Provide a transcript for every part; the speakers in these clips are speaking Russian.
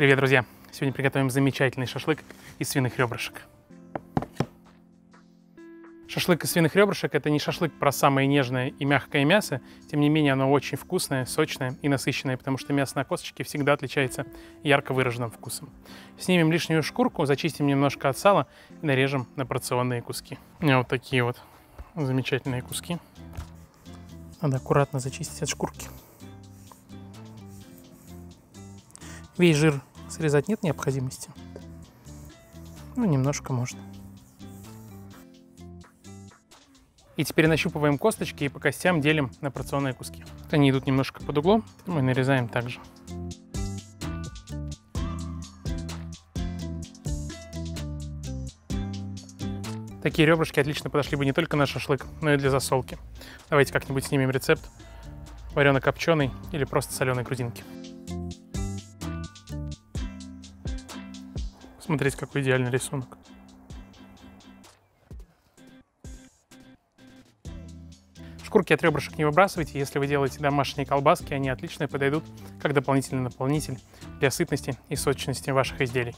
Привет, друзья! Сегодня приготовим замечательный шашлык из свиных ребрышек. Шашлык из свиных ребрышек – это не шашлык про самое нежное и мягкое мясо, тем не менее оно очень вкусное, сочное и насыщенное, потому что мясо на косточке всегда отличается ярко выраженным вкусом. Снимем лишнюю шкурку, зачистим немножко от сала и нарежем на порционные куски. У меня вот такие вот замечательные куски. Надо аккуратно зачистить от шкурки. Весь жир срезать нет необходимости. Ну, немножко можно. И теперь нащупываем косточки и по костям делим на порционные куски. Они идут немножко под углом, мы нарезаем также. Такие ребрышки отлично подошли бы не только на шашлык, но и для засолки. Давайте как-нибудь снимем рецепт варено-копченой или просто соленой грудинки. Смотрите, какой идеальный рисунок. Шкурки от ребрышек не выбрасывайте. Если вы делаете домашние колбаски, они отлично подойдут как дополнительный наполнитель для сытности и сочности ваших изделий.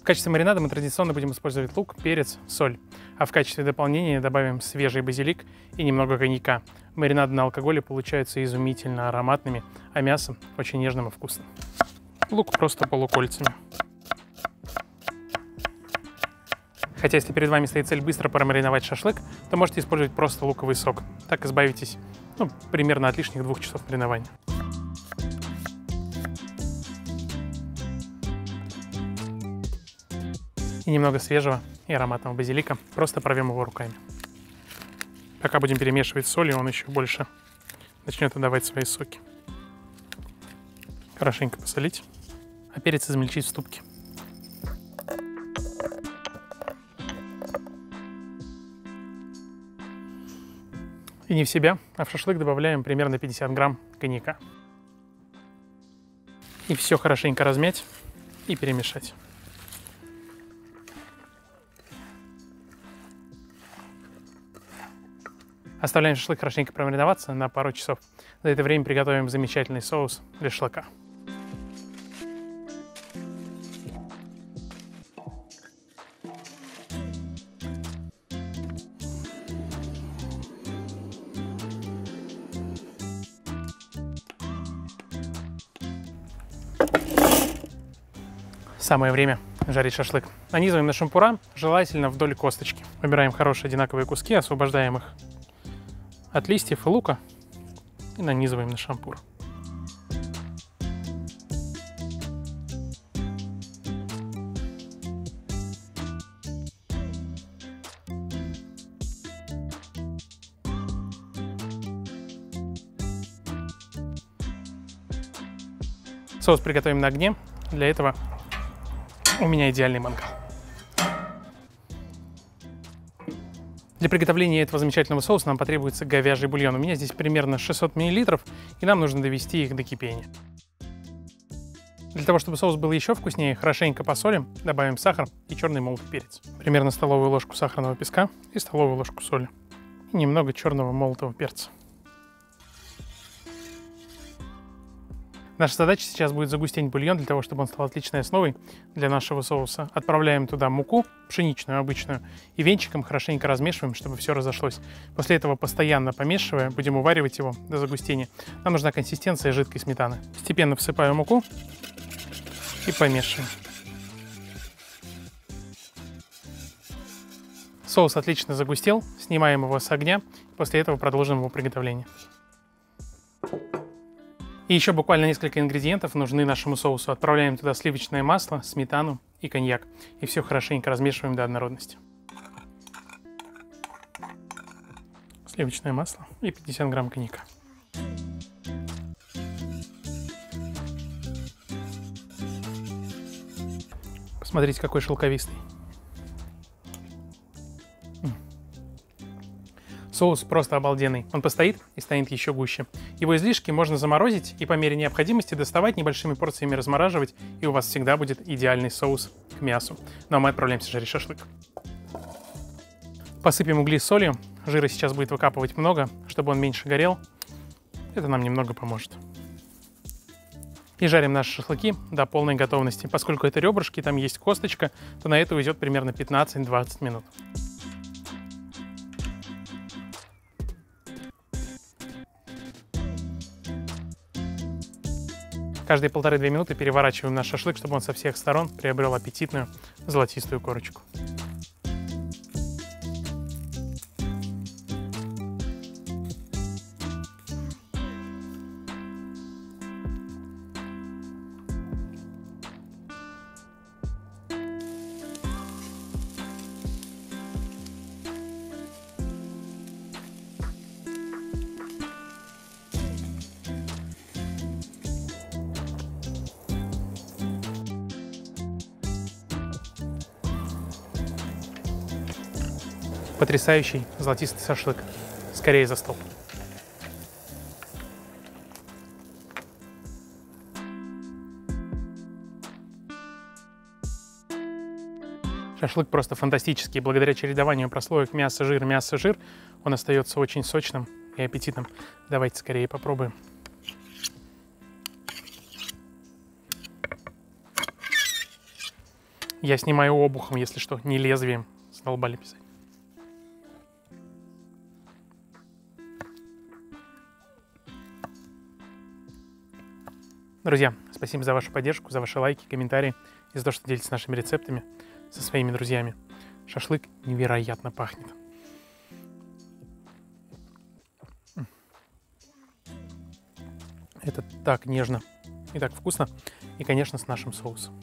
В качестве маринада мы традиционно будем использовать лук, перец, соль. А в качестве дополнения добавим свежий базилик и немного коньяка. Маринады на алкоголе получаются изумительно ароматными, а мясо очень нежным и вкусным. Лук просто полукольцами. Хотя, если перед вами стоит цель быстро промариновать шашлык, то можете использовать просто луковый сок. Так избавитесь примерно от лишних 2 часов маринования. И немного свежего и ароматного базилика. Просто порвем его руками. Пока будем перемешивать с солью, он еще больше начнет отдавать свои соки. Хорошенько посолить, а перец измельчить в ступке. И не в себя, а в шашлык добавляем примерно 50 грамм коньяка. И все хорошенько размять и перемешать. Оставляем шашлык хорошенько промариноваться на пару часов. За это время приготовим замечательный соус для шашлыка. Самое время жарить шашлык. Нанизываем на шампура, желательно вдоль косточки. Выбираем хорошие одинаковые куски, освобождаем их от листьев и лука и нанизываем на шампур. Соус приготовим на огне. Для этого у меня идеальный мангал. Для приготовления этого замечательного соуса нам потребуется говяжий бульон. У меня здесь примерно 600 мл, и нам нужно довести их до кипения. Для того, чтобы соус был еще вкуснее, хорошенько посолим, добавим сахар и черный молотый перец. Примерно столовую ложку сахарного песка и столовую ложку соли. И немного черного молотого перца. Наша задача сейчас будет загустить бульон для того, чтобы он стал отличной основой для нашего соуса. Отправляем туда муку, пшеничную обычную, и венчиком хорошенько размешиваем, чтобы все разошлось. После этого, постоянно помешивая, будем уваривать его до загустения. Нам нужна консистенция жидкой сметаны. Постепенно всыпаю муку и помешиваем. Соус отлично загустел, снимаем его с огня, после этого продолжим его приготовление. И еще буквально несколько ингредиентов нужны нашему соусу. Отправляем туда сливочное масло, сметану и коньяк. И все хорошенько размешиваем до однородности. Сливочное масло и 50 грамм коньяка. Посмотрите, какой шелковистый. Соус просто обалденный. Он постоит и станет еще гуще. Его излишки можно заморозить и по мере необходимости доставать, небольшими порциями размораживать, и у вас всегда будет идеальный соус к мясу. Ну а мы отправляемся жарить шашлык. Посыпем угли солью. Жира сейчас будет выкапывать много, чтобы он меньше горел. Это нам немного поможет. И жарим наши шашлыки до полной готовности. Поскольку это ребрышки, там есть косточка, то на это уйдет примерно 15-20 минут. Каждые 1,5-2 минуты переворачиваем наш шашлык, чтобы он со всех сторон приобрел аппетитную золотистую корочку. Потрясающий золотистый шашлык. Скорее за стол. Шашлык просто фантастический. Благодаря чередованию прослоек мясо-жир, он остается очень сочным и аппетитным. Давайте скорее попробуем. Я снимаю обухом, если что, не лезвием. Задолбали писать. Друзья, спасибо за вашу поддержку, за ваши лайки, комментарии и за то, что делитесь нашими рецептами со своими друзьями. Шашлык невероятно пахнет. Это так нежно и так вкусно. И, конечно, с нашим соусом.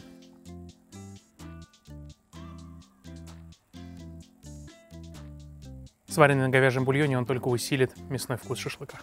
Сваренный на говяжьем бульоне он только усилит мясной вкус шашлыка.